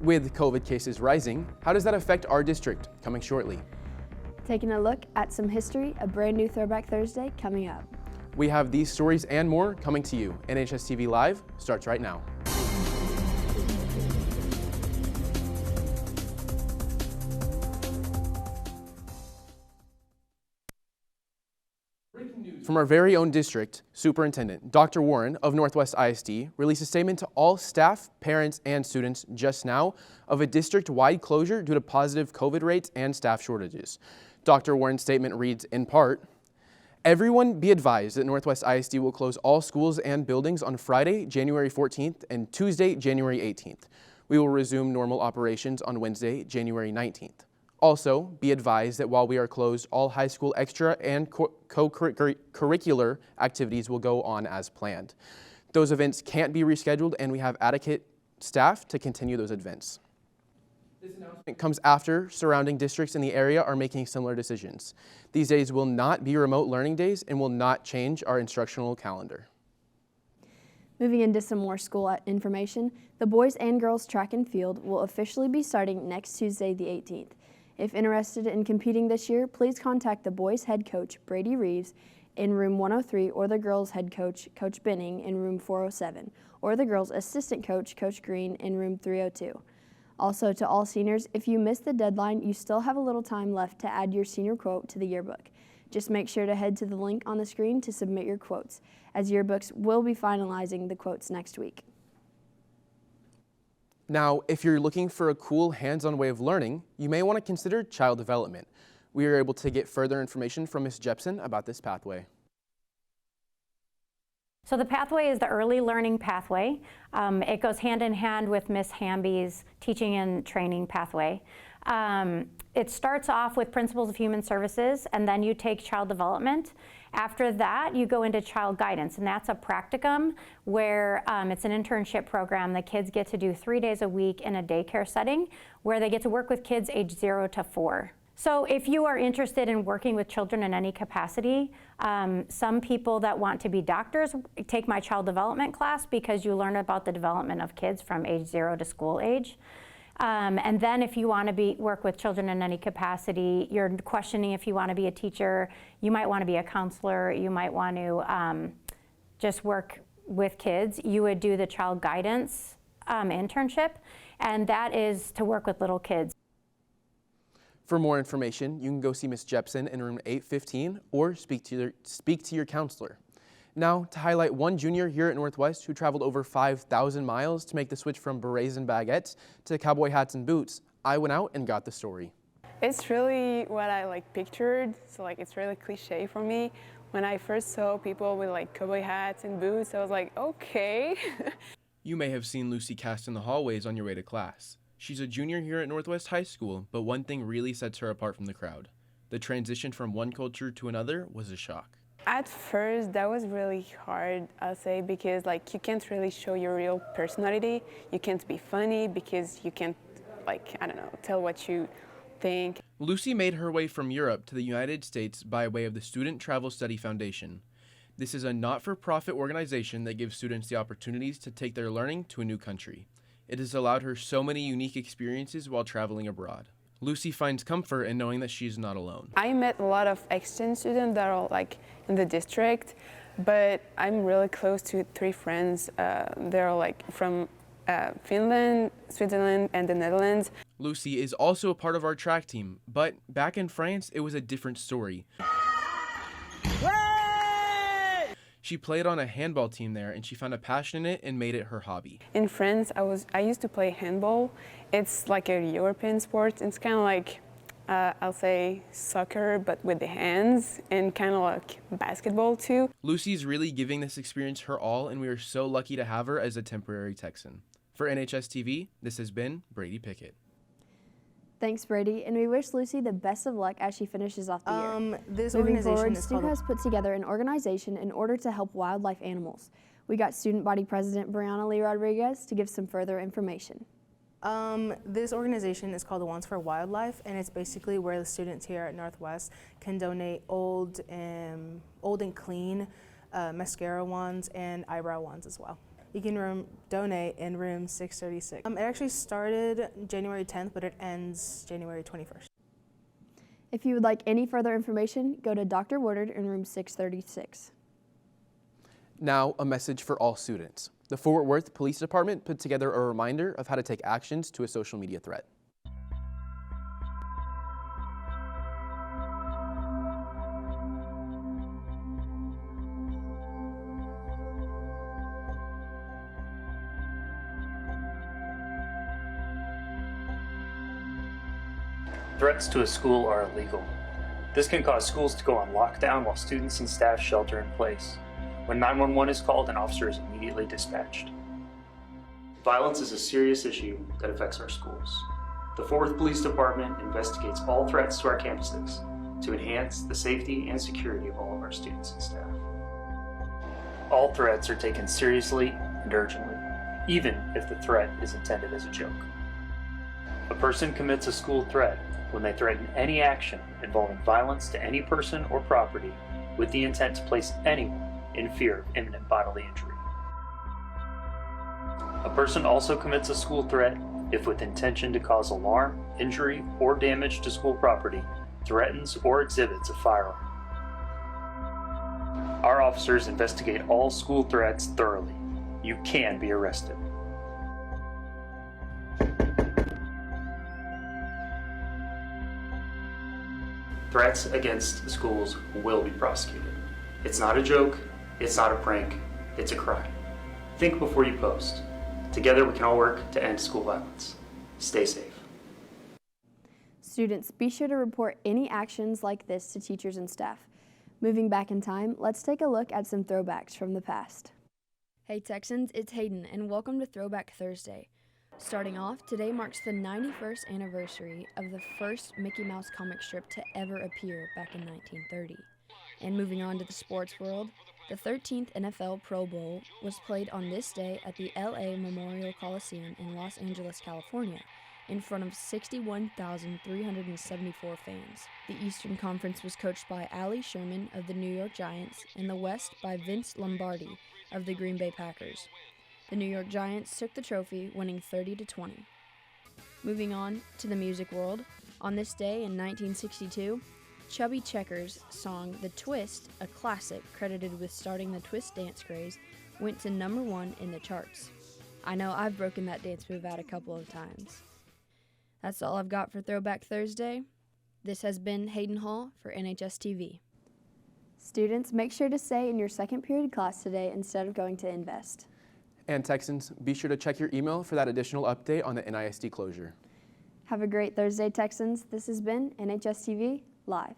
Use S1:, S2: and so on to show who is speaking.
S1: With COVID cases rising, how does that affect our district? Coming shortly.
S2: Taking a look at some history, a brand new Throwback Thursday coming up.
S1: We have these stories and more coming to you. NHSTV Live starts right now. From our very own district, Superintendent Dr. Warren of Northwest ISD released a statement to all staff, parents, and students just now of a district-wide closure due to positive COVID rates and staff shortages. Dr. Warren's statement reads in part, "Everyone be advised that Northwest ISD will close all schools and buildings on Friday, January 14th and Tuesday, January 18th. We will resume normal operations on Wednesday, January 19th. Also, be advised that while we are closed, all high school extra and co-curricular activities will go on as planned. Those events can't be rescheduled, and we have adequate staff to continue those events." This announcement comes after surrounding districts in the area are making similar decisions. These days will not be remote learning days and will not change our instructional calendar.
S2: Moving into some more school information, the boys and girls track and field will officially be starting next Tuesday, the 18th. If interested in competing this year, please contact the boys' head coach, Brady Reeves, in room 103, or the girls' head coach, Coach Benning, in room 407, or the girls' assistant coach, Coach Green, in room 302. Also, to all seniors, if you missed the deadline, you still have a little time left to add your senior quote to the yearbook. Just make sure to head to the link on the screen to submit your quotes, as yearbooks will be finalizing the quotes next week.
S1: Now, if you're looking for a cool hands-on way of learning, you may want to consider child development. We were able to get further information from Ms. Jepson about this pathway.
S3: So the pathway is the early learning pathway. It goes hand in hand with Ms. Hamby's teaching and training pathway. It starts off with principles of human services, and then you take child development. After that, you go into child guidance, and that's a practicum where it's an internship program. The kids get to do 3 days a week in a daycare setting where they get to work with kids age 0 to 4. So if you are interested in working with children in any capacity, some people that want to be doctors take my child development class because you learn about the development of kids from age 0 to school age. And then if you want to work with children in any capacity, you're questioning if you want to be a teacher, you might want to be a counselor, you might want to just work with kids, you would do the child guidance internship, and that is to work with little kids.
S1: For more information, you can go see Ms. Jepson in room 815 or speak to your counselor. Now, to highlight one junior here at Northwest who traveled over 5,000 miles to make the switch from berets and baguettes to cowboy hats and boots, I went out and got the story.
S4: It's really what I pictured, so it's really cliche for me. When I first saw people with cowboy hats and boots, I was like, okay.
S1: You may have seen Lucy cast in the hallways on your way to class. She's a junior here at Northwest High School, but one thing really sets her apart from the crowd. The transition from one culture to another was a shock.
S4: At first, that was really hard, I'll say, because you can't really show your real personality. You can't be funny because you can't, I don't know, tell what you think.
S1: Lucy made her way from Europe to the United States by way of the Student Travel Study Foundation. This is a not-for-profit organization that gives students the opportunities to take their learning to a new country. It has allowed her so many unique experiences while traveling abroad. Lucy finds comfort in knowing that she's not alone.
S4: I met a lot of exchange students that are in the district, but I'm really close to 3 friends. They're from Finland, Switzerland, and the Netherlands.
S1: Lucy is also a part of our track team, but back in France, it was a different story. She played on a handball team there, and she found a passion in it and made it her hobby.
S4: In France, I used to play handball. It's like a European sport. It's kind of I'll say soccer, but with the hands, and kind of like basketball too.
S1: Lucy's really giving this experience her all, and we are so lucky to have her as a temporary Texan. For NHSTV, this has been Brady Pickett.
S2: Thanks, Brady, and we wish Lucy the best of luck as she finishes off the year.
S5: This
S2: Moving
S5: organization
S2: forward,
S5: is
S2: Stu
S5: called...
S2: has put together an organization in order to help wildlife animals. We got Student Body President Brianna Lee Rodriguez to give some further information.
S5: This organization is called the Ones for Wildlife, and it's basically where the students here at Northwest can donate old and clean mascara wands and eyebrow wands as well. You can donate in room 636. It actually started January 10th, but it ends January 21st.
S2: If you would like any further information, go to Dr. Woodard in room 636.
S1: Now, a message for all students. The Fort Worth Police Department put together a reminder of how to take actions to a social media threat.
S6: Threats to a school are illegal. This can cause schools to go on lockdown while students and staff shelter in place. When 911 is called, an officer is immediately dispatched. Violence is a serious issue that affects our schools. The Fort Worth Police Department investigates all threats to our campuses to enhance the safety and security of all of our students and staff. All threats are taken seriously and urgently, even if the threat is intended as a joke. A person commits a school threat when they threaten any action involving violence to any person or property with the intent to place anyone in fear of imminent bodily injury. A person also commits a school threat if with intention to cause alarm, injury, or damage to school property, threatens or exhibits a firearm. Our officers investigate all school threats thoroughly. You can be arrested. Threats against schools will be prosecuted. It's not a joke, it's not a prank, it's a crime. Think before you post. Together we can all work to end school violence. Stay safe.
S2: Students, be sure to report any actions like this to teachers and staff. Moving back in time, let's take a look at some throwbacks from the past. Hey Texans, it's Hayden, and welcome to Throwback Thursday. Starting off, today marks the 91st anniversary of the first Mickey Mouse comic strip to ever appear back in 1930. And moving on to the sports world, the 13th NFL Pro Bowl was played on this day at the LA Memorial Coliseum in Los Angeles, California, in front of 61,374 fans. The Eastern Conference was coached by Ali Sherman of the New York Giants, and the West by Vince Lombardi of the Green Bay Packers. The New York Giants took the trophy, winning 30-20. Moving on to the music world, on this day in 1962, Chubby Checker's song The Twist, a classic credited with starting the twist dance craze, went to #1 in the charts. I know I've broken that dance move out a couple of times. That's all I've got for Throwback Thursday. This has been Hayden Hall for NHSTV. Students, make sure to stay in your second period class today instead of going to Invest.
S1: And Texans, be sure to check your email for that additional update on the NISD closure.
S2: Have a great Thursday, Texans. This has been NHSTV Live.